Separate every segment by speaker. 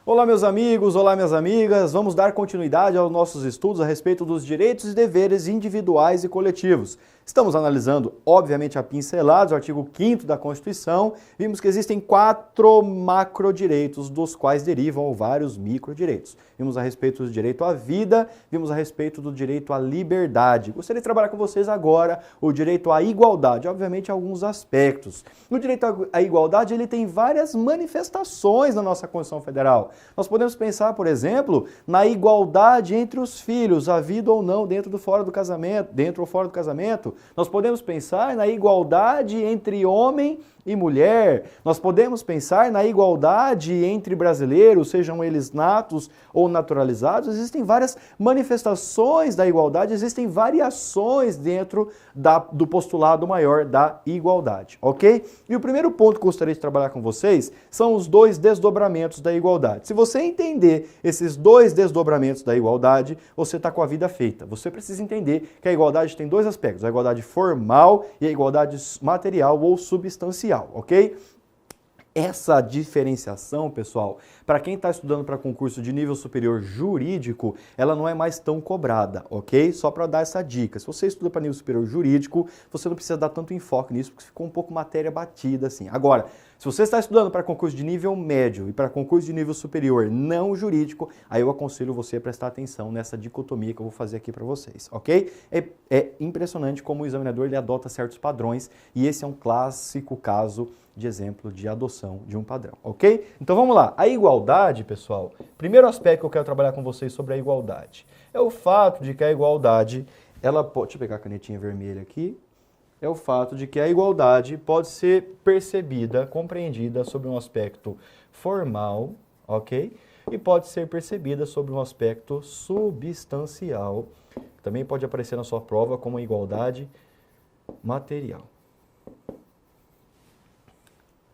Speaker 1: Olá meus amigos, olá minhas amigas, vamos dar continuidade aos nossos estudos a respeito dos direitos e deveres individuais e coletivos. Estamos analisando, obviamente, a pincelados, o artigo 5º da Constituição. Vimos que existem 4 macrodireitos, dos quais derivam vários microdireitos. Vimos a respeito do direito à vida, vimos a respeito do direito à liberdade. Gostaria de trabalhar com vocês agora o direito à igualdade, obviamente alguns aspectos. No direito à igualdade, ele tem várias manifestações na nossa Constituição Federal. Nós podemos pensar, por exemplo, na igualdade entre os filhos, havido ou não dentro ou fora do casamento. Nós podemos pensar na igualdade entre homem e mulher. Nós podemos pensar na igualdade entre brasileiros, sejam eles natos ou naturalizados. Existem várias manifestações da igualdade, existem variações dentro do postulado maior da igualdade, ok? E o primeiro ponto que eu gostaria de trabalhar com vocês são os 2 desdobramentos da igualdade. Se você entender esses 2 desdobramentos da igualdade, você está com a vida feita. Você precisa entender que a igualdade tem 2 aspectos, a igualdade formal e a igualdade material ou substancial. Ok? Essa diferenciação, pessoal, para quem está estudando para concurso de nível superior jurídico, ela não é mais tão cobrada, ok? Só para dar essa dica. Se você estuda para nível superior jurídico, você não precisa dar tanto enfoque nisso, porque ficou um pouco matéria batida assim. Agora, se você está estudando para concurso de nível médio e para concurso de nível superior não jurídico, aí eu aconselho você a prestar atenção nessa dicotomia que eu vou fazer aqui para vocês, ok? É impressionante como o examinador ele adota certos padrões e esse é um clássico caso de exemplo de adoção de um padrão, ok? Então vamos lá. A igualdade, pessoal, primeiro aspecto que eu quero trabalhar com vocês sobre a igualdade é o fato de que a igualdade, ela pode... Deixa eu pegar a canetinha vermelha aqui. É o fato de que a igualdade pode ser percebida, compreendida sobre um aspecto formal, ok? E pode ser percebida sobre um aspecto substancial. Também pode aparecer na sua prova como igualdade material.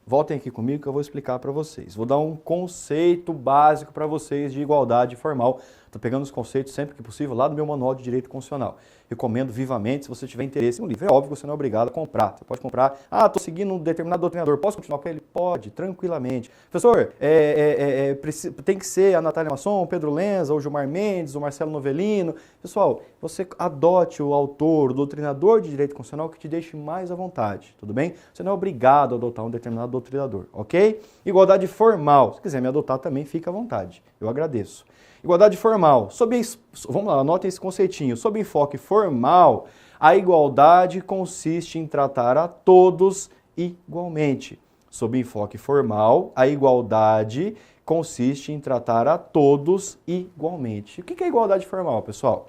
Speaker 1: Voltem aqui comigo que eu vou explicar para vocês. Vou dar um conceito básico para vocês de igualdade formal. Estou pegando os conceitos sempre que possível lá do meu manual de direito constitucional. Recomendo vivamente, se você tiver interesse no livro. É óbvio que você não é obrigado a comprar. Você pode comprar, estou seguindo um determinado doutrinador, posso continuar com ele? Pode, tranquilamente. Professor, tem que ser a Natália Masson, o Pedro Lenza, o Gilmar Mendes, o Marcelo Novellino. Pessoal, você adote o autor, o doutrinador de direito constitucional que te deixe mais à vontade, tudo bem? Você não é obrigado a adotar um determinado doutrinador, ok? Igualdade formal, se quiser me adotar também, fica à vontade, eu agradeço. Igualdade formal, vamos lá, anotem esse conceitinho. Sob enfoque formal, a igualdade consiste em tratar a todos igualmente. Sob enfoque formal, a igualdade consiste em tratar a todos igualmente. O que é igualdade formal, pessoal?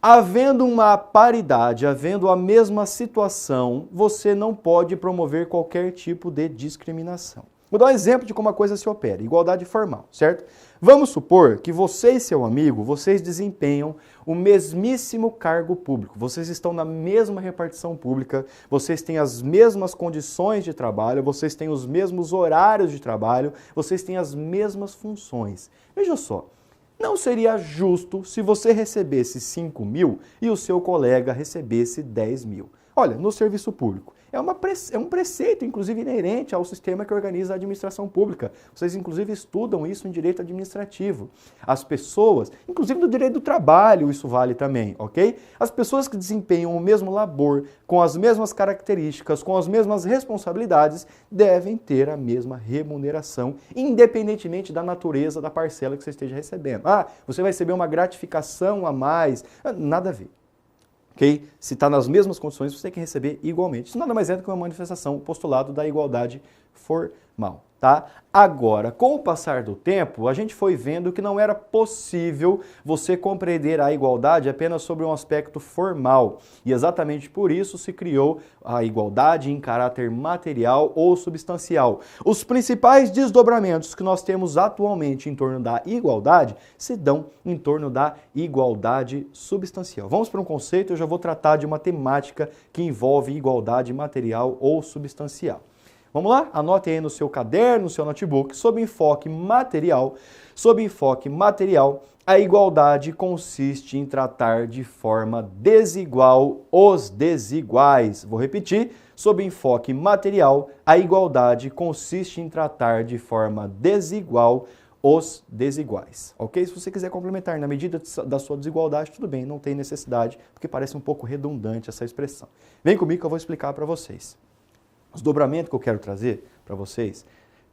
Speaker 1: Havendo uma paridade, havendo a mesma situação, você não pode promover qualquer tipo de discriminação. Vou dar um exemplo de como a coisa se opera. Igualdade formal, certo? Vamos supor que você e seu amigo, vocês desempenham o mesmíssimo cargo público. Vocês estão na mesma repartição pública, vocês têm as mesmas condições de trabalho, vocês têm os mesmos horários de trabalho, vocês têm as mesmas funções. Veja só, não seria justo se você recebesse 5 mil e o seu colega recebesse 10 mil. Olha, no serviço público, é um preceito, inclusive, inerente ao sistema que organiza a administração pública. Vocês, inclusive, estudam isso em direito administrativo. As pessoas, inclusive no direito do trabalho, isso vale também, ok? As pessoas que desempenham o mesmo labor, com as mesmas características, com as mesmas responsabilidades, devem ter a mesma remuneração, independentemente da natureza da parcela que você esteja recebendo. Você vai receber uma gratificação a mais, nada a ver. Okay? Se está nas mesmas condições, você tem que receber igualmente. Isso nada mais é do que uma manifestação, postulado da igualdade formal. Tá? Agora, com o passar do tempo, a gente foi vendo que não era possível você compreender a igualdade apenas sobre um aspecto formal. E exatamente por isso se criou a igualdade em caráter material ou substancial. Os principais desdobramentos que nós temos atualmente em torno da igualdade se dão em torno da igualdade substancial. Vamos para um conceito, eu já vou tratar de uma temática que envolve igualdade material ou substancial. Vamos lá? Anotem aí no seu caderno, no seu notebook, sob enfoque material, a igualdade consiste em tratar de forma desigual os desiguais. Vou repetir, sob enfoque material, a igualdade consiste em tratar de forma desigual os desiguais, ok? Se você quiser complementar na medida da sua desigualdade, tudo bem, não tem necessidade, porque parece um pouco redundante essa expressão. Vem comigo que eu vou explicar para vocês. O desdobramento que eu quero trazer para vocês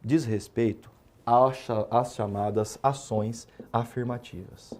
Speaker 1: diz respeito às chamadas ações afirmativas.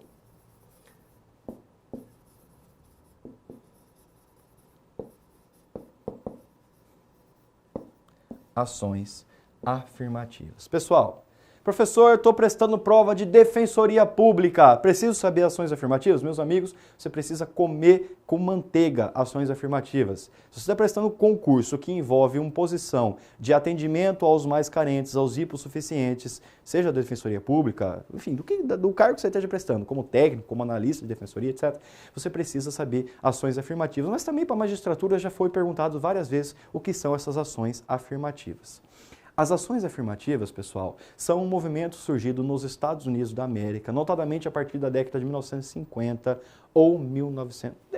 Speaker 1: Ações afirmativas. Pessoal, professor, estou prestando prova de defensoria pública. Preciso saber ações afirmativas? Meus amigos, você precisa comer com manteiga ações afirmativas. Se você está prestando concurso que envolve uma posição de atendimento aos mais carentes, aos hipossuficientes, seja da defensoria pública, enfim, do cargo que você esteja prestando, como técnico, como analista de defensoria, etc., você precisa saber ações afirmativas. Mas também para a magistratura já foi perguntado várias vezes o que são essas ações afirmativas. As ações afirmativas, pessoal, são um movimento surgido nos Estados Unidos da América, notadamente a partir da década de 1950 ou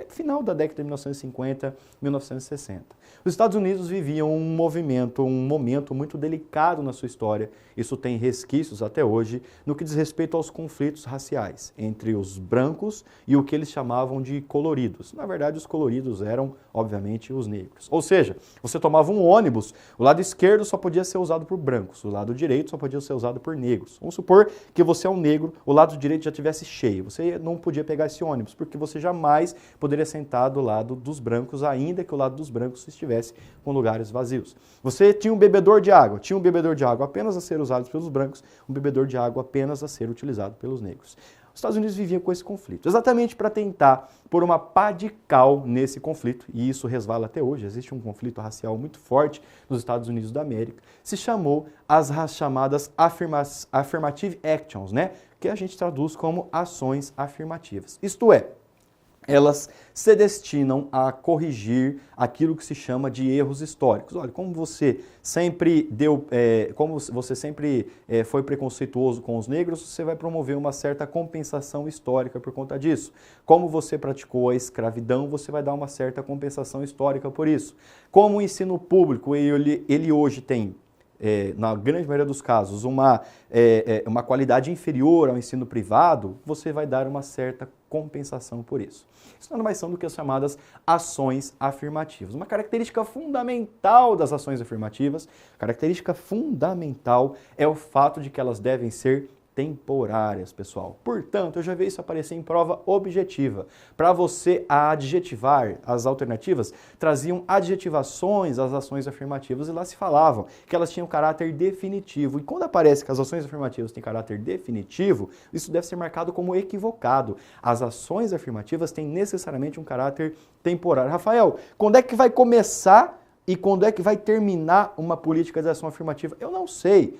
Speaker 1: final da década de 1950, 1960. Os Estados Unidos viviam um momento muito delicado na sua história. Isso tem resquícios até hoje no que diz respeito aos conflitos raciais entre os brancos e o que eles chamavam de coloridos. Na verdade, os coloridos eram, obviamente, os negros. Ou seja, você tomava um ônibus, o lado esquerdo só podia ser usado por brancos, o lado direito só podia ser usado por negros. Vamos supor que você é um negro, o lado direito já estivesse cheio. Você não podia pegar esse ônibus, porque você jamais poderia sentar do lado dos brancos, ainda que o lado dos brancos estivesse com lugares vazios. Você tinha um bebedor de água apenas a ser usado pelos brancos, um bebedor de água apenas a ser utilizado pelos negros. Os Estados Unidos viviam com esse conflito, exatamente para tentar pôr uma pá de cal nesse conflito, e isso resvala até hoje, existe um conflito racial muito forte nos Estados Unidos da América, se chamou as chamadas affirmative actions, né? Que a gente traduz como ações afirmativas. Isto é, elas se destinam a corrigir aquilo que se chama de erros históricos. Olha, como você sempre foi preconceituoso com os negros, você vai promover uma certa compensação histórica por conta disso. Como você praticou a escravidão, você vai dar uma certa compensação histórica por isso. Como o ensino público, ele hoje tem, na grande maioria dos casos, uma qualidade inferior ao ensino privado, você vai dar uma certa compensação por isso. Isso nada mais são do que as chamadas ações afirmativas. Uma característica fundamental das ações afirmativas, característica fundamental é o fato de que elas devem ser temporárias, pessoal. Portanto, eu já vi isso aparecer em prova objetiva. Para você adjetivar as alternativas, traziam adjetivações às ações afirmativas e lá se falavam que elas tinham caráter definitivo. E quando aparece que as ações afirmativas têm caráter definitivo, isso deve ser marcado como equivocado. As ações afirmativas têm necessariamente um caráter temporário. Rafael, quando é que vai começar e quando é que vai terminar uma política de ação afirmativa? Eu não sei.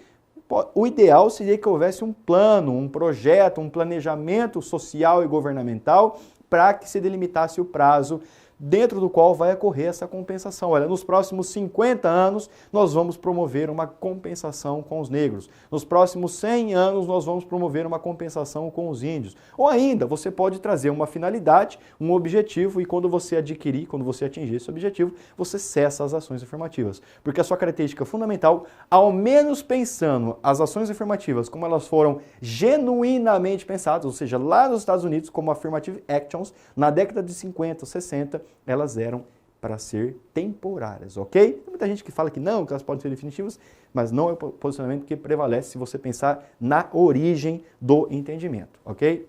Speaker 1: O ideal seria que houvesse um plano, um projeto, um planejamento social e governamental para que se delimitasse o prazo dentro do qual vai ocorrer essa compensação. Olha, nos próximos 50 anos nós vamos promover uma compensação com os negros. Nos próximos 100 anos nós vamos promover uma compensação com os índios. Ou ainda, você pode trazer uma finalidade, um objetivo e quando você atingir esse objetivo, você cessa as ações afirmativas. Porque a sua característica fundamental, ao menos pensando as ações afirmativas como elas foram genuinamente pensadas, ou seja, lá nos Estados Unidos como affirmative actions, na década de 50, 60, elas eram para ser temporárias, ok? Tem muita gente que fala que não, que elas podem ser definitivas, mas não é o posicionamento que prevalece se você pensar na origem do entendimento, ok?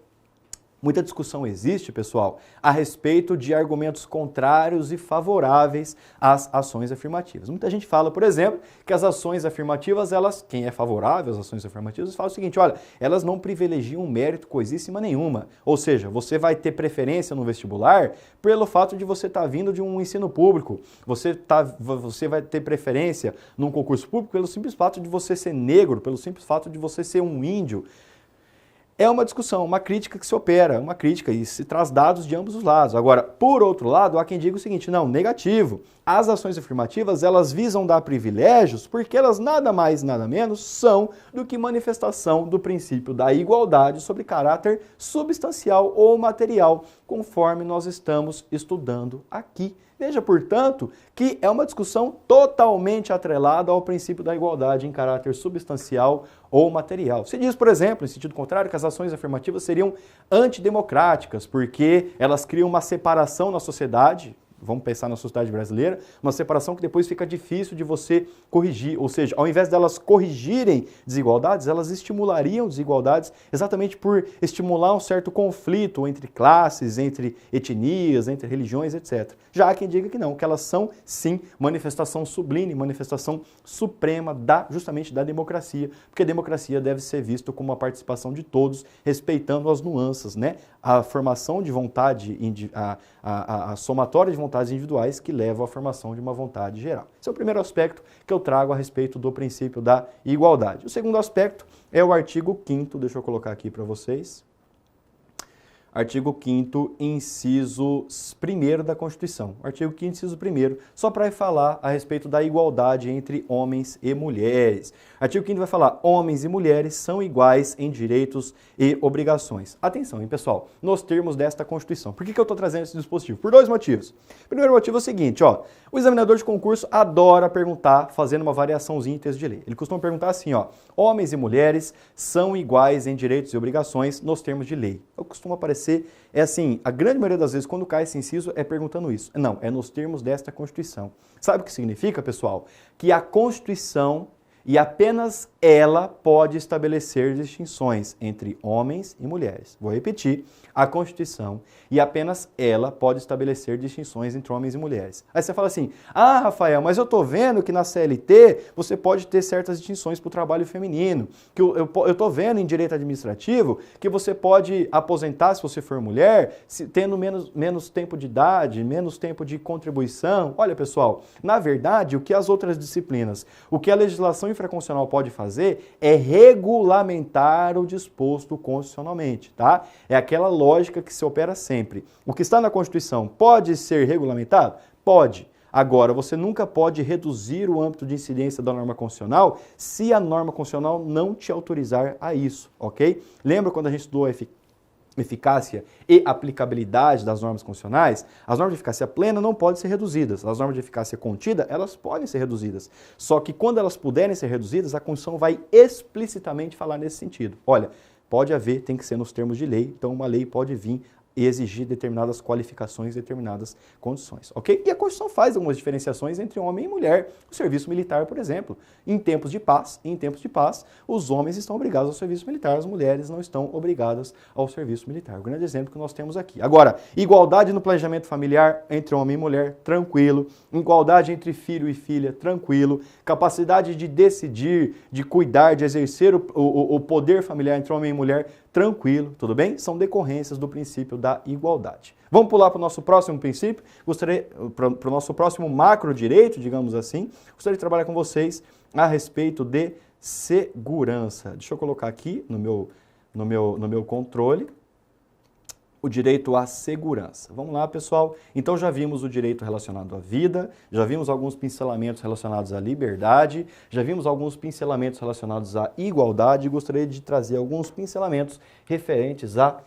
Speaker 1: Muita discussão existe, pessoal, a respeito de argumentos contrários e favoráveis às ações afirmativas. Muita gente fala, por exemplo, que as ações afirmativas, quem é favorável às ações afirmativas, fala o seguinte, olha, elas não privilegiam mérito coisíssima nenhuma. Ou seja, você vai ter preferência no vestibular pelo fato de você estar vindo de um ensino público. Você vai ter preferência num concurso público pelo simples fato de você ser negro, pelo simples fato de você ser um índio. É uma discussão, uma crítica que se opera, uma crítica e se traz dados de ambos os lados. Agora, por outro lado, há quem diga o seguinte, não, negativo, As ações afirmativas, elas visam dar privilégios porque elas nada mais, nada menos são do que manifestação do princípio da igualdade sobre caráter substancial ou material, conforme nós estamos estudando aqui. Veja, portanto, que é uma discussão totalmente atrelada ao princípio da igualdade em caráter substancial ou material. Se diz, por exemplo, em sentido contrário, que as ações afirmativas seriam antidemocráticas, porque elas criam uma separação na sociedade. Vamos pensar na sociedade brasileira, uma separação que depois fica difícil de você corrigir. Ou seja, ao invés delas corrigirem desigualdades, elas estimulariam desigualdades exatamente por estimular um certo conflito entre classes, entre etnias, entre religiões, etc. Já há quem diga que não, que elas são, sim, manifestação sublime, manifestação suprema justamente da democracia, porque a democracia deve ser vista como a participação de todos, respeitando as nuances, né? A formação de vontade, a somatória de vontades individuais que levam à formação de uma vontade geral. Esse é o primeiro aspecto que eu trago a respeito do princípio da igualdade. O segundo aspecto é o artigo 5º, deixa eu colocar aqui para vocês. Artigo 5º, inciso 1º da Constituição. Artigo 5º, inciso 1º, só para falar a respeito da igualdade entre homens e mulheres. Artigo 5º vai falar: homens e mulheres são iguais em direitos e obrigações. Atenção, hein, pessoal, nos termos desta Constituição. Por que eu estou trazendo esse dispositivo? Por dois motivos. O primeiro motivo é o seguinte, ó, o examinador de concurso adora perguntar, fazendo uma variaçãozinha em texto de lei. Ele costuma perguntar assim, ó, homens e mulheres são iguais em direitos e obrigações nos termos de lei. Eu costumo aparecer é assim, a grande maioria das vezes, quando cai esse inciso, é perguntando isso. Não, é nos termos desta Constituição. Sabe o que significa, pessoal? Que a Constituição, e apenas ela, pode estabelecer distinções entre homens e mulheres. Vou repetir. A Constituição, e apenas ela, pode estabelecer distinções entre homens e mulheres. Aí você fala assim, ah, Rafael, mas eu estou vendo que na CLT você pode ter certas distinções para o trabalho feminino, que eu estou vendo em direito administrativo que você pode aposentar se você for mulher, tendo menos tempo de idade, menos tempo de contribuição. Olha, pessoal, na verdade, o que as outras disciplinas, o que a legislação infraconstitucional pode fazer é regulamentar o disposto constitucionalmente, tá? É aquela lógica que se opera sempre. O que está na Constituição pode ser regulamentado? Pode. Agora, você nunca pode reduzir o âmbito de incidência da norma constitucional se a norma constitucional não te autorizar a isso, ok? Lembra quando a gente estudou a eficácia e aplicabilidade das normas constitucionais? As normas de eficácia plena não podem ser reduzidas. As normas de eficácia contida, elas podem ser reduzidas. Só que quando elas puderem ser reduzidas, a Constituição vai explicitamente falar nesse sentido. Olha, pode haver, tem que ser nos termos de lei, então uma lei pode vir e exigir determinadas qualificações, determinadas condições, ok? E a Constituição faz algumas diferenciações entre homem e mulher. O serviço militar, por exemplo, em tempos de paz, os homens estão obrigados ao serviço militar, as mulheres não estão obrigadas ao serviço militar. O grande exemplo que nós temos aqui. Agora, igualdade no planejamento familiar entre homem e mulher, tranquilo. Igualdade entre filho e filha, tranquilo. Capacidade de decidir, de cuidar, de exercer o poder familiar entre homem e mulher, tranquilo, tudo bem? São decorrências do princípio da igualdade. Vamos pular para o nosso próximo princípio, para o nosso próximo macro direito, digamos assim. Gostaria de trabalhar com vocês a respeito de segurança. Deixa eu colocar aqui no meu controle o direito à segurança. Vamos lá, pessoal. Então já vimos o direito relacionado à vida, já vimos alguns pincelamentos relacionados à liberdade, já vimos alguns pincelamentos relacionados à igualdade e gostaria de trazer alguns pincelamentos referentes à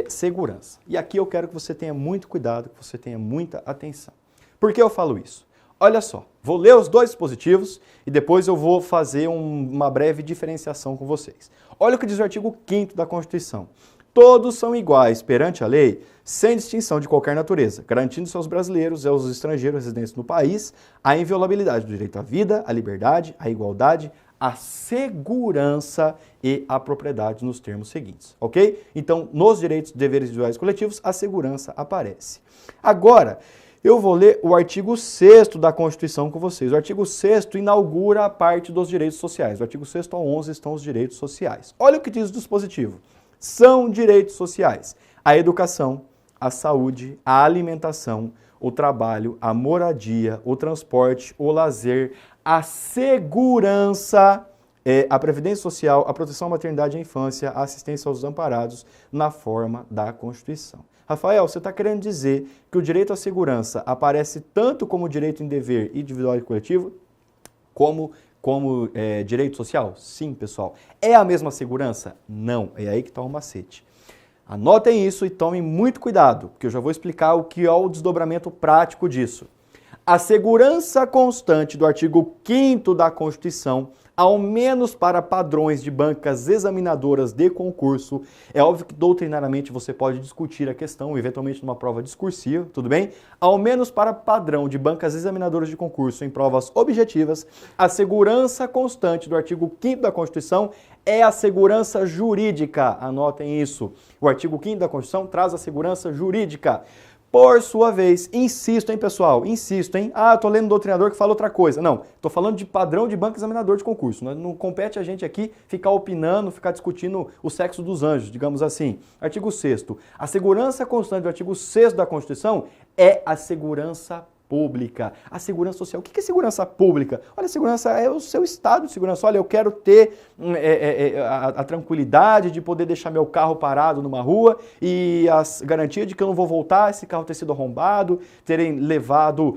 Speaker 1: segurança. E aqui eu quero que você tenha muito cuidado, que você tenha muita atenção. Por que eu falo isso? Olha só, vou ler os dois dispositivos e depois eu vou fazer uma breve diferenciação com vocês. Olha o que diz o artigo 5º da Constituição. Todos são iguais perante a lei, sem distinção de qualquer natureza, garantindo-se aos brasileiros e aos estrangeiros residentes no país a inviolabilidade do direito à vida, à liberdade, à igualdade, à segurança e à propriedade nos termos seguintes, ok? Então, nos direitos, deveres individuais e coletivos, a segurança aparece. Agora, eu vou ler o artigo 6º da Constituição com vocês. O artigo 6º inaugura a parte dos direitos sociais. Do artigo 6º ao 11 estão os direitos sociais. Olha o que diz o dispositivo. São direitos sociais: a educação, a saúde, a alimentação, o trabalho, a moradia, o transporte, o lazer, a segurança, a previdência social, a proteção à maternidade e à infância, a assistência aos desamparados na forma da Constituição. Rafael, você está querendo dizer que o direito à segurança aparece tanto como direito em dever individual e coletivo, como direito social? Sim, pessoal. É a mesma segurança? Não. É aí que está o macete. Anotem isso e tomem muito cuidado, porque eu já vou explicar o que é o desdobramento prático disso. A segurança constante do artigo 5º da Constituição, ao menos para padrões de bancas examinadoras de concurso, é óbvio que doutrinariamente você pode discutir a questão, eventualmente numa prova discursiva, tudo bem? Ao menos para padrão de bancas examinadoras de concurso em provas objetivas, a segurança constante do artigo 5º da Constituição é a segurança jurídica. Anotem isso. O artigo 5º da Constituição traz a segurança jurídica. Por sua vez, insisto, hein, pessoal? Insisto, hein? Ah, eu tô lendo um doutrinador que fala outra coisa. Não, tô falando de padrão de banco examinador de concurso. Não compete a gente aqui ficar opinando, ficar discutindo o sexo dos anjos, digamos assim. Artigo 6º. A segurança constante do artigo 6º da Constituição é a segurança pública. A segurança social. O que é segurança pública? Olha, a segurança é o seu estado de segurança. Olha, eu quero ter a tranquilidade de poder deixar meu carro parado numa rua e a garantia de que eu não vou voltar, esse carro ter sido arrombado, terem levado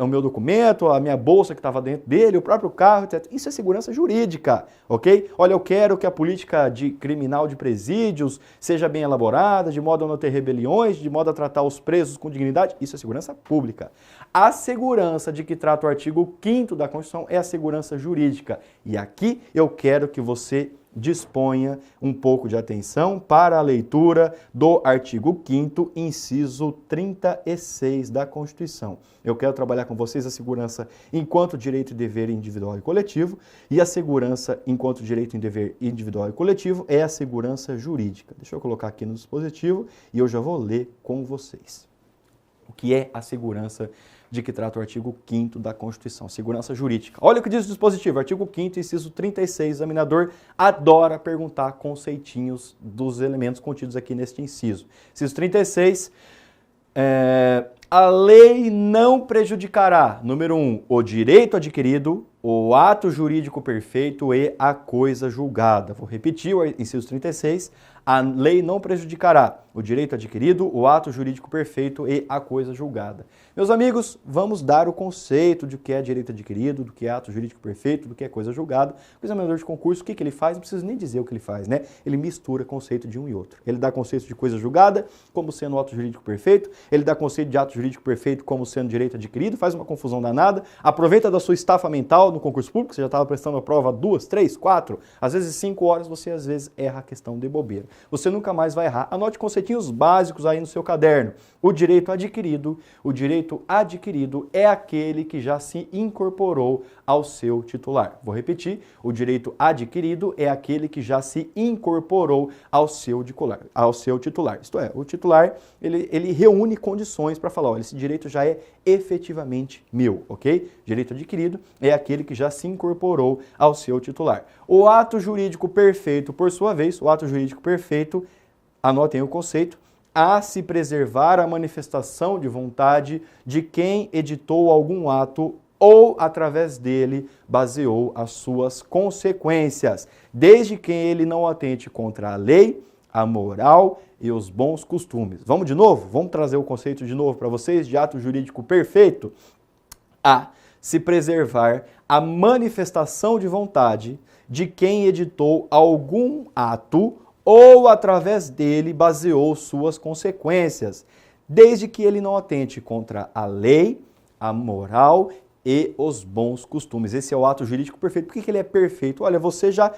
Speaker 1: o meu documento, a minha bolsa que estava dentro dele, o próprio carro, etc. Isso é segurança jurídica, ok? Olha, eu quero que a política criminal de presídios seja bem elaborada, de modo a não ter rebeliões, de modo a tratar os presos com dignidade. Isso é segurança pública. A segurança de que trata o artigo 5º da Constituição é a segurança jurídica. E aqui eu quero que você disponha um pouco de atenção para a leitura do artigo 5º, inciso 36 da Constituição. Eu quero trabalhar com vocês a segurança enquanto direito e dever individual e coletivo, e a segurança enquanto direito e dever individual e coletivo é a segurança jurídica. Deixa eu colocar aqui no dispositivo e eu já vou ler com vocês. O que é a segurança de que trata o artigo 5º da Constituição? Segurança jurídica. Olha o que diz o dispositivo, artigo 5º, inciso 36, o examinador adora perguntar conceitinhos dos elementos contidos aqui neste inciso. Inciso 36, a lei não prejudicará, número 1, o direito adquirido, o ato jurídico perfeito e a coisa julgada. Vou repetir o inciso 36, a lei não prejudicará o direito adquirido, o ato jurídico perfeito e a coisa julgada. Meus amigos, vamos dar o conceito de o que é direito adquirido, do que é ato jurídico perfeito, do que é coisa julgada. O examinador de concurso, o que ele faz? Não preciso nem dizer o que ele faz, né? Ele mistura conceito de um e outro. Ele dá conceito de coisa julgada como sendo ato jurídico perfeito, ele dá conceito de ato jurídico perfeito como sendo direito adquirido, faz uma confusão danada, aproveita da sua estafa mental no concurso público, você já estava prestando a prova 2, 3, 4, às vezes 5 horas, você às vezes erra a questão de bobeira. Você nunca mais vai errar. Anote conceitinhos básicos aí no seu caderno. O direito adquirido é aquele que já se incorporou ao seu titular. Vou repetir, o direito adquirido é aquele que já se incorporou ao seu titular. Isto é, o titular, ele reúne condições para falar, olha, esse direito já é efetivamente meu, ok? Direito adquirido é aquele que já se incorporou ao seu titular. O ato jurídico perfeito, por sua vez, o ato jurídico perfeito, anotem o conceito, a se preservar a manifestação de vontade de quem editou algum ato ou, através dele, baseou as suas consequências, desde que ele não atente contra a lei, a moral e os bons costumes. Vamos de novo? Vamos trazer o conceito de novo para vocês de ato jurídico perfeito? A se preservar a manifestação de vontade de quem editou algum ato ou, através dele, baseou suas consequências, desde que ele não atente contra a lei, a moral e os bons costumes. Esse é o ato jurídico perfeito. Por que ele é perfeito? Olha, você já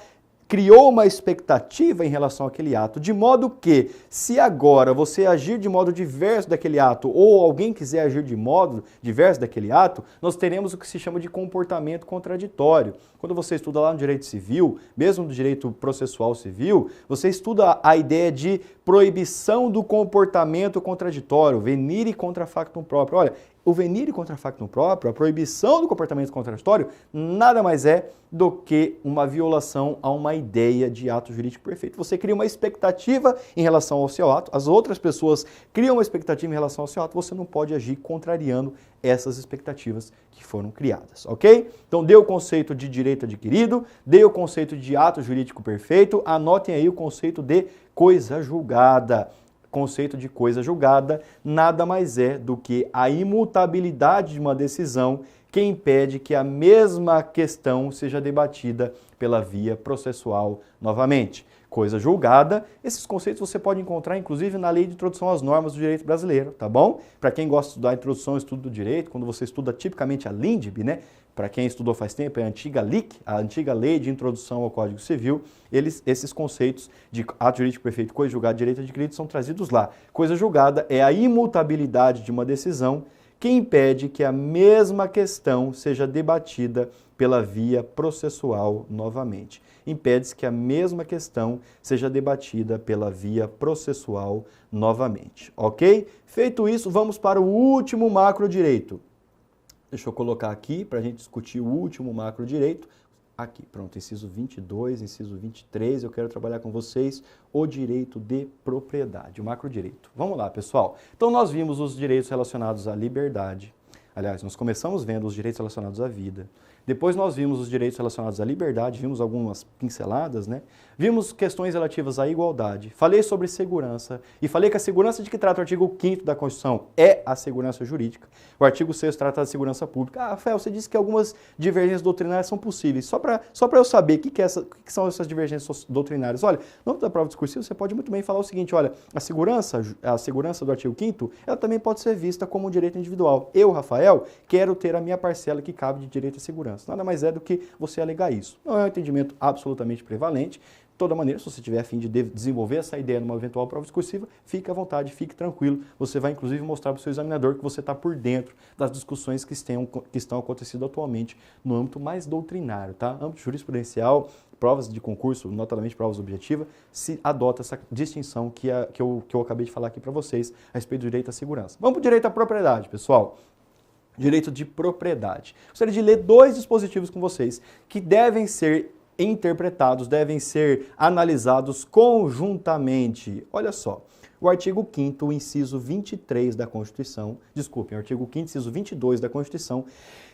Speaker 1: criou uma expectativa em relação àquele ato, de modo que, se agora você agir de modo diverso daquele ato, ou alguém quiser agir de modo diverso daquele ato, nós teremos o que se chama de comportamento contraditório. Quando você estuda lá no direito civil, mesmo no direito processual civil, você estuda a ideia de proibição do comportamento contraditório, venire contra factum próprio. Olha, o venire contra factum próprio, a proibição do comportamento contraditório, nada mais é do que uma violação a uma ideia de ato jurídico perfeito. Você cria uma expectativa em relação ao seu ato, as outras pessoas criam uma expectativa em relação ao seu ato, você não pode agir contrariando essas expectativas que foram criadas, ok? Então, dê o conceito de direito adquirido, dê o conceito de ato jurídico perfeito, anotem aí o conceito de coisa julgada. conceito de coisa julgada nada mais é do que a imutabilidade de uma decisão que impede que a mesma questão seja debatida pela via processual novamente. Coisa julgada, esses conceitos você pode encontrar inclusive na Lei de Introdução às Normas do Direito Brasileiro, tá bom? Para quem gosta de estudar a introdução ao estudo do direito, quando você estuda tipicamente a LINDB, né? Para quem estudou faz tempo, é a antiga LIC, a antiga Lei de Introdução ao Código Civil, esses conceitos de ato jurídico perfeito, coisa julgada, direito adquirido são trazidos lá. Coisa julgada é a imutabilidade de uma decisão que impede que a mesma questão seja debatida pela via processual novamente. Impede-se que a mesma questão seja debatida pela via processual novamente, ok? Feito isso, vamos para o último macrodireito. Deixa eu colocar aqui para a gente discutir o último macrodireito. Aqui, pronto, inciso 22, inciso 23, eu quero trabalhar com vocês o direito de propriedade, o macrodireito. Vamos lá, pessoal. Então, nós vimos os direitos relacionados à liberdade. Aliás, nós começamos vendo os direitos relacionados à vida. Depois nós vimos os direitos relacionados à liberdade, vimos algumas pinceladas, né? Vimos questões relativas à igualdade. Falei sobre segurança e falei que a segurança de que trata o artigo 5º da Constituição é a segurança jurídica. O artigo 6º trata da segurança pública. Ah, Rafael, você disse que algumas divergências doutrinárias são possíveis. Só para eu saber o que são essas divergências doutrinárias. Olha, no âmbito da prova discursiva, você pode muito bem falar o seguinte, olha, a segurança do artigo 5º, ela também pode ser vista como um direito individual. Eu, Rafael, quero ter a minha parcela que cabe de direito à segurança. Nada mais é do que você alegar isso. Não é um entendimento absolutamente prevalente. De toda maneira, se você tiver a fim de desenvolver essa ideia numa eventual prova discursiva, fique à vontade, fique tranquilo. Você vai, inclusive, mostrar para o seu examinador que você está por dentro das discussões que estão acontecendo atualmente no âmbito mais doutrinário, tá? Âmbito jurisprudencial, provas de concurso, notadamente provas objetivas, se adota essa distinção que eu acabei de falar aqui para vocês a respeito do direito à segurança. Vamos para o direito à propriedade, pessoal. Direito de propriedade. Gostaria de ler dois dispositivos com vocês que devem ser interpretados, devem ser analisados conjuntamente. Olha só, o artigo 5º, inciso 23 da Constituição, desculpem, o artigo 5º, inciso 22 da Constituição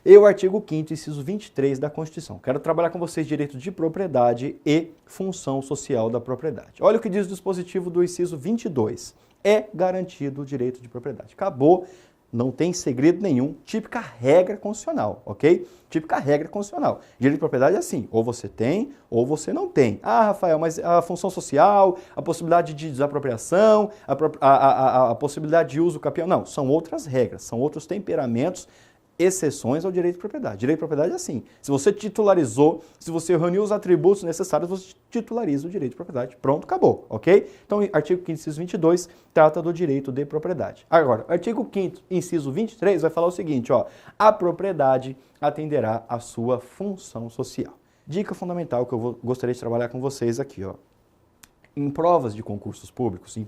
Speaker 1: e o artigo 5º, inciso 23 da Constituição. Quero trabalhar com vocês direito de propriedade e função social da propriedade. Olha o que diz o dispositivo do inciso 22. É garantido o direito de propriedade. Acabou. Não tem segredo nenhum, típica regra constitucional, ok? Típica regra constitucional. Direito de propriedade é assim, ou você tem ou você não tem. Ah, Rafael, mas a função social, a possibilidade de desapropriação, a possibilidade de uso capião, não, são outras regras, são outros temperamentos, exceções ao direito de propriedade. Direito de propriedade é assim, se você titularizou, se você reuniu os atributos necessários, você titulariza o direito de propriedade. Pronto, acabou, ok? Então, artigo 5º, inciso 22, trata do direito de propriedade. Agora, artigo 5º, inciso 23, vai falar o seguinte, ó, a propriedade atenderá à sua função social. Dica fundamental que eu gostaria de trabalhar com vocês aqui, ó. Em provas de concursos públicos,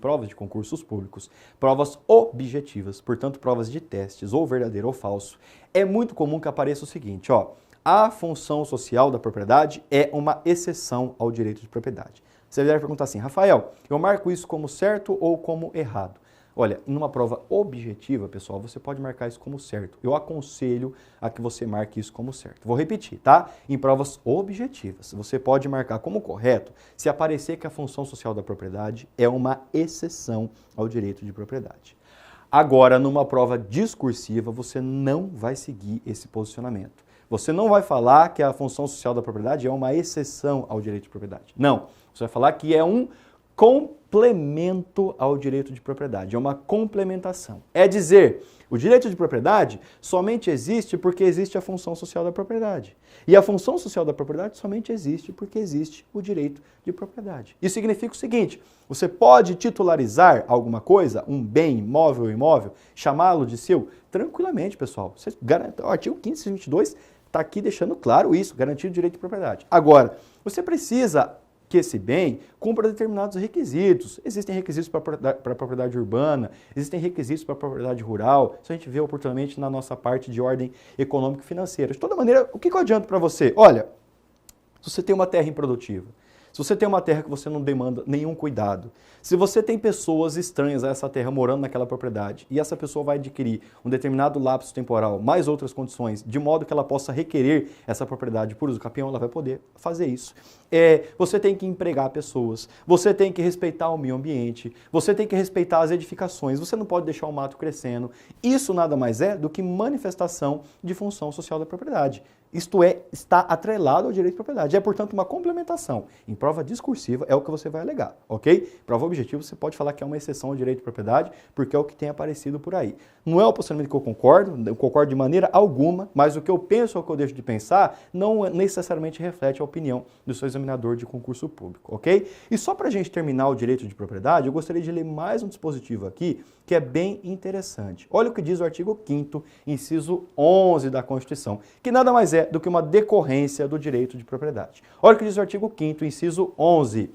Speaker 1: provas objetivas, portanto, provas de testes, ou verdadeiro ou falso, é muito comum que apareça o seguinte, ó, a função social da propriedade é uma exceção ao direito de propriedade. Você deve perguntar assim, Rafael, eu marco isso como certo ou como errado? Olha, numa prova objetiva, pessoal, você pode marcar isso como certo. Eu aconselho a que você marque isso como certo. Vou repetir, tá? Em provas objetivas, você pode marcar como correto se aparecer que a função social da propriedade é uma exceção ao direito de propriedade. Agora, numa prova discursiva, você não vai seguir esse posicionamento. Você não vai falar que a função social da propriedade é uma exceção ao direito de propriedade. Não. Você vai falar que é um complemento ao direito de propriedade, é uma complementação. É dizer, o direito de propriedade somente existe porque existe a função social da propriedade. E a função social da propriedade somente existe porque existe o direito de propriedade. Isso significa o seguinte, você pode titularizar alguma coisa, um bem imóvel ou imóvel, chamá-lo de seu, tranquilamente, pessoal. O artigo 5º, inciso 22 está aqui deixando claro isso, garantir o direito de propriedade. Agora, você precisa que esse bem cumpra determinados requisitos. Existem requisitos para a propriedade urbana, existem requisitos para a propriedade rural, isso a gente vê oportunamente na nossa parte de ordem econômica e financeira. De toda maneira, o que eu adianto para você? Olha, se você tem uma terra improdutiva, se você tem uma terra que você não demanda nenhum cuidado, se você tem pessoas estranhas a essa terra morando naquela propriedade e essa pessoa vai adquirir um determinado lapso temporal, mais outras condições, de modo que ela possa requerer essa propriedade por uso capião, ela vai poder fazer isso. Você tem que empregar pessoas, você tem que respeitar o meio ambiente, você tem que respeitar as edificações, você não pode deixar o mato crescendo. Isso nada mais é do que manifestação de função social da propriedade. Isto é, está atrelado ao direito de propriedade. É, portanto, uma complementação. Em prova discursiva é o que você vai alegar, ok? Prova objetiva, você pode falar que é uma exceção ao direito de propriedade, porque é o que tem aparecido por aí. Não é o posicionamento que eu concordo de maneira alguma, mas o que eu penso ou o que eu deixo de pensar não necessariamente reflete a opinião do seu examinador de concurso público, ok? E só para a gente terminar o direito de propriedade, eu gostaria de ler mais um dispositivo aqui, que é bem interessante. Olha o que diz o artigo 5º, inciso 11 da Constituição, que nada mais é do que uma decorrência do direito de propriedade. Olha o que diz o artigo 5º, inciso 11.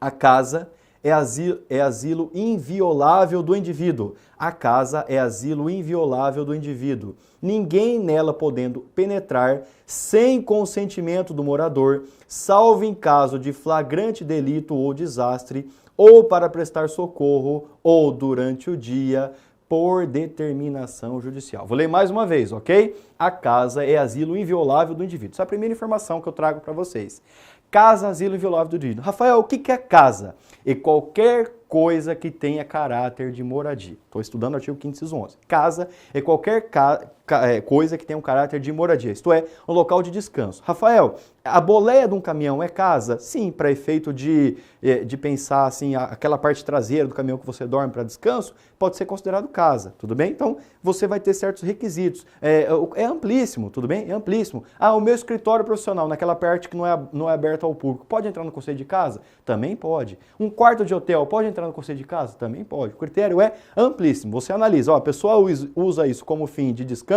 Speaker 1: A casa é asilo inviolável do indivíduo. A casa é asilo inviolável do indivíduo. Ninguém nela podendo penetrar sem consentimento do morador, salvo em caso de flagrante delito ou desastre, ou para prestar socorro, ou durante o dia, por determinação judicial. Vou ler mais uma vez, ok? A casa é asilo inviolável do indivíduo. Essa é a primeira informação que eu trago para vocês. Casa, asilo inviolável do indivíduo. Rafael, o que é casa? É qualquer coisa que tenha caráter de moradia. Estou estudando o artigo 5º, inciso 11. Casa é qualquer coisa que tenha um caráter de moradia, isto é, um local de descanso. Rafael, a boleia de um caminhão é casa? Sim, para efeito de pensar assim, aquela parte traseira do caminhão que você dorme para descanso, pode ser considerado casa, tudo bem? Então, você vai ter certos requisitos. É amplíssimo, tudo bem? É amplíssimo. O meu escritório profissional, naquela parte que não é aberta ao público, pode entrar no conceito de casa? Também pode. Um quarto de hotel pode entrar no conceito de casa? Também pode. O critério é amplíssimo. Você analisa, a pessoa usa isso como fim de descanso,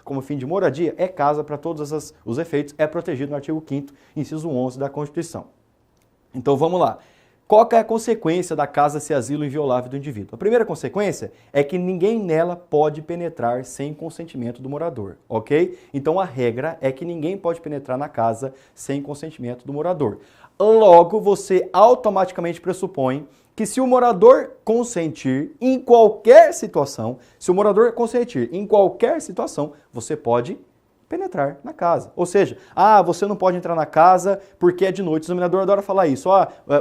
Speaker 1: como fim de moradia, é casa para todos os efeitos, é protegido no artigo 5º, inciso 11 da Constituição. Então vamos lá. Qual que é a consequência da casa ser asilo inviolável do indivíduo? A primeira consequência é que ninguém nela pode penetrar sem consentimento do morador, ok? Então a regra é que ninguém pode penetrar na casa sem consentimento do morador. Logo, você automaticamente pressupõe que se o morador consentir em qualquer situação, você pode penetrar na casa. Ou seja, você não pode entrar na casa porque é de noite. O examinador adora falar isso.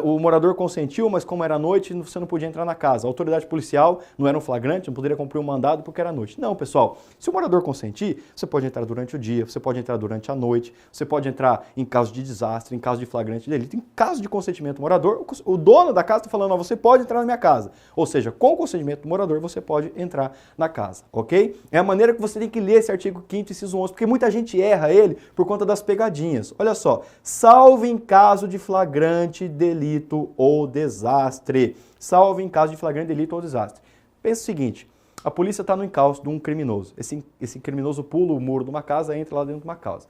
Speaker 1: O morador consentiu, mas como era noite, você não podia entrar na casa. A autoridade policial não era um flagrante, não poderia cumprir um mandado porque era noite. Não, pessoal. Se o morador consentir, você pode entrar durante o dia, você pode entrar durante a noite, você pode entrar em caso de desastre, em caso de flagrante delito. Em caso de consentimento do morador, o dono da casa está falando, você pode entrar na minha casa. Ou seja, com o consentimento do morador, você pode entrar na casa, ok? É a maneira que você tem que ler esse artigo 5º, inciso 11, porque muita gente erra ele por conta das pegadinhas. Olha só, salvo em caso de flagrante delito ou desastre. Salvo em caso de flagrante delito ou desastre. Pensa o seguinte, a polícia está no encalço de um criminoso. Esse criminoso pula o muro de uma casa e entra lá dentro de uma casa.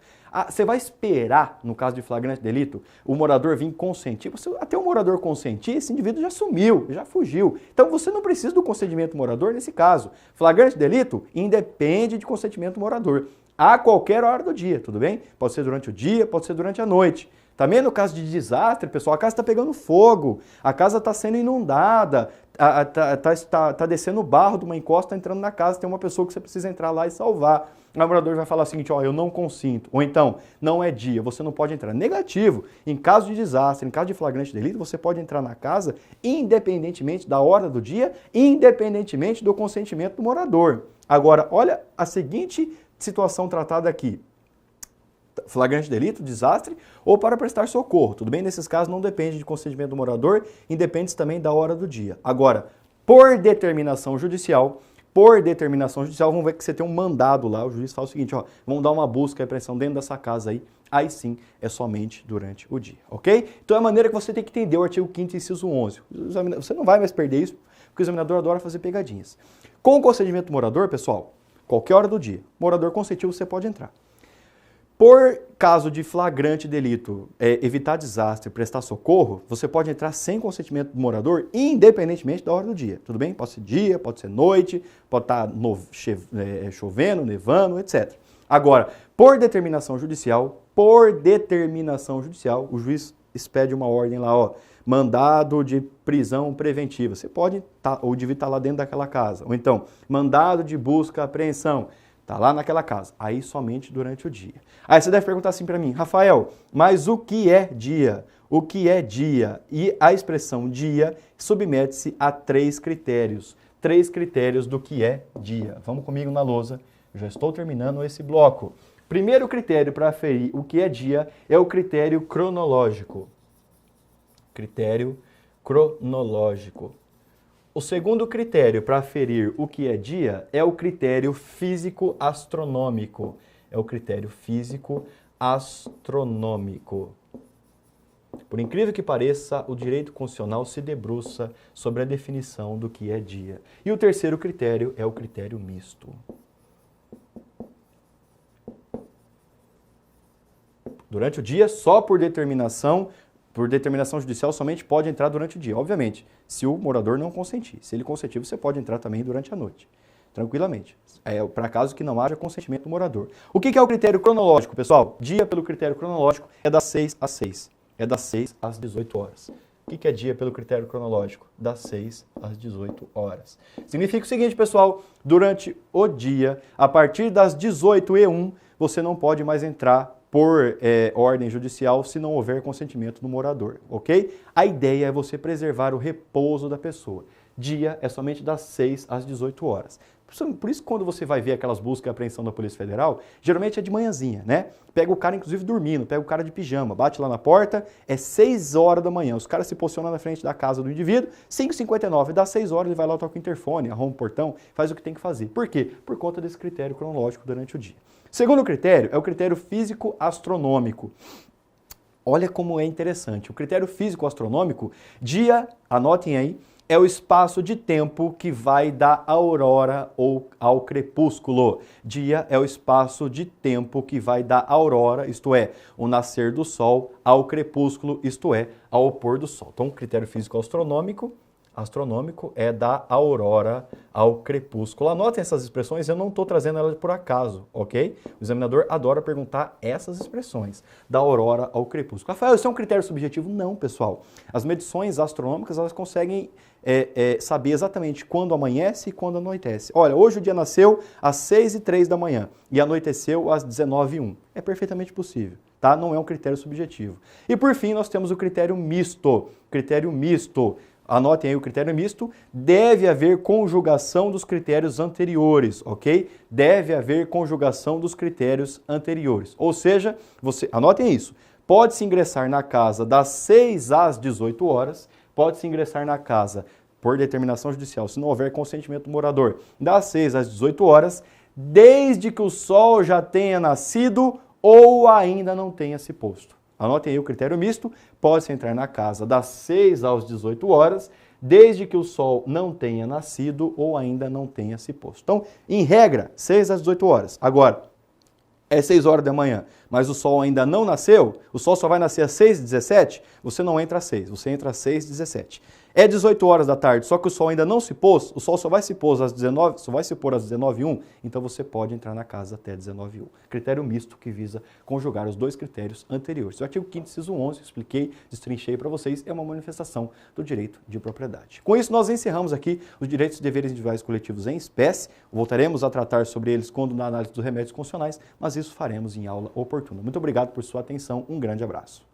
Speaker 1: Você vai esperar, no caso de flagrante delito, o morador vir consentir? Até o morador consentir, esse indivíduo já sumiu, já fugiu. Então você não precisa do consentimento do morador nesse caso. Flagrante delito independe de consentimento do morador. A qualquer hora do dia, tudo bem? Pode ser durante o dia, pode ser durante a noite. Também no caso de desastre, pessoal, a casa está pegando fogo, a casa está sendo inundada, está descendo barro de uma encosta, está entrando na casa, tem uma pessoa que você precisa entrar lá e salvar. O morador vai falar o seguinte, eu não consinto. Ou então, não é dia, você não pode entrar. Negativo, em caso de desastre, em caso de flagrante delito, você pode entrar na casa independentemente da hora do dia, independentemente do consentimento do morador. Agora, olha a seguinte situação tratada aqui. Flagrante delito, desastre ou para prestar socorro. Tudo bem? Nesses casos não depende de consentimento do morador, independe também da hora do dia. Agora, por determinação judicial, vamos ver que você tem um mandado lá, o juiz fala o seguinte, vamos dar uma busca e apreensão dentro dessa casa aí sim é somente durante o dia, ok? Então é a maneira que você tem que entender o artigo 5º, inciso 11. Você não vai mais perder isso, porque o examinador adora fazer pegadinhas. Com o consentimento do morador, pessoal, qualquer hora do dia, morador consentiu, você pode entrar. Por caso de flagrante delito, evitar desastre, prestar socorro, você pode entrar sem consentimento do morador, independentemente da hora do dia. Tudo bem? Pode ser dia, pode ser noite, pode estar chovendo, nevando, etc. Agora, por determinação judicial, o juiz expede uma ordem lá, ó, mandado de prisão preventiva. Você pode, o indivíduo está lá dentro daquela casa. Ou então, mandado de busca e apreensão. Está lá naquela casa. Aí somente durante o dia. Aí você deve perguntar assim para mim, Rafael, mas o que é dia? O que é dia? E a expressão dia submete-se a 3 critérios. 3 critérios do que é dia. Vamos comigo na lousa. Eu já estou terminando esse bloco. Primeiro critério para aferir o que é dia é o critério cronológico. Critério cronológico. O segundo critério para aferir o que é dia é o critério físico-astronômico. É o critério físico-astronômico. Por incrível que pareça, o direito constitucional se debruça sobre a definição do que é dia. E o terceiro critério é o critério misto. Durante o dia, só por determinação judicial, somente pode entrar durante o dia. Obviamente, se o morador não consentir. Se ele consentir, você pode entrar também durante a noite. Tranquilamente. É para caso que não haja consentimento do morador. O que é o critério cronológico, pessoal? Dia pelo critério cronológico é das 6 às 6. É das 6 às 18 horas. O que é dia pelo critério cronológico? Das 6 às 18 horas. Significa o seguinte, pessoal, durante o dia, a partir das 18h01, você não pode mais entrar por ordem judicial se não houver consentimento do morador, ok? A ideia é você preservar o repouso da pessoa. Dia é somente das 6 às 18 horas. Por isso, quando você vai ver aquelas buscas e apreensão da Polícia Federal, geralmente é de manhãzinha, né? Pega o cara, inclusive, dormindo, pega o cara de pijama, bate lá na porta, é 6 horas da manhã. Os caras se posicionam na frente da casa do indivíduo, 5h59, dá 6 horas, ele vai lá, toca o interfone, arruma o portão, faz o que tem que fazer. Por quê? Por conta desse critério cronológico durante o dia. Segundo critério é o critério físico-astronômico. Olha como é interessante. O critério físico-astronômico, dia, anotem aí, é o espaço de tempo que vai da aurora ou ao crepúsculo. Dia é o espaço de tempo que vai da aurora, isto é, o nascer do sol, ao crepúsculo, isto é, ao pôr do sol. Então, o critério físico-astronômico é da aurora ao crepúsculo. Anotem essas expressões, eu não estou trazendo elas por acaso, ok? O examinador adora perguntar essas expressões, da aurora ao crepúsculo. Rafael, isso é um critério subjetivo? Não, pessoal. As medições astronômicas, elas conseguem saber exatamente quando amanhece e quando anoitece. Olha, hoje o dia nasceu às 6h03 da manhã e anoiteceu às 19h01. É perfeitamente possível, tá? Não é um critério subjetivo. E por fim, nós temos o critério misto. Critério misto. Anotem aí o critério misto, deve haver conjugação dos critérios anteriores, ok? Deve haver conjugação dos critérios anteriores. Ou seja, anotem isso, pode-se ingressar na casa das 6 às 18 horas, pode-se ingressar na casa por determinação judicial, se não houver consentimento do morador, das 6 às 18 horas, desde que o sol já tenha nascido ou ainda não tenha se posto. Anotem aí o critério misto, pode-se entrar na casa das 6 às 18 horas, desde que o sol não tenha nascido ou ainda não tenha se posto. Então, em regra, 6 às 18 horas. Agora, é 6 horas da manhã, mas o sol ainda não nasceu, o sol só vai nascer às 6h17, você não entra às 6, você entra às 6h17. É 18 horas da tarde, só que o sol ainda não se pôs, o sol só vai se pôr às 19h01, então você pode entrar na casa até 19h01. Critério misto que visa conjugar os dois critérios anteriores. O artigo 5º, inciso 11, expliquei, destrinchei para vocês, é uma manifestação do direito de propriedade. Com isso, nós encerramos aqui os direitos e deveres individuais coletivos em espécie. Voltaremos a tratar sobre eles quando na análise dos remédios constitucionais, mas isso faremos em aula oportuna. Muito obrigado por sua atenção, um grande abraço.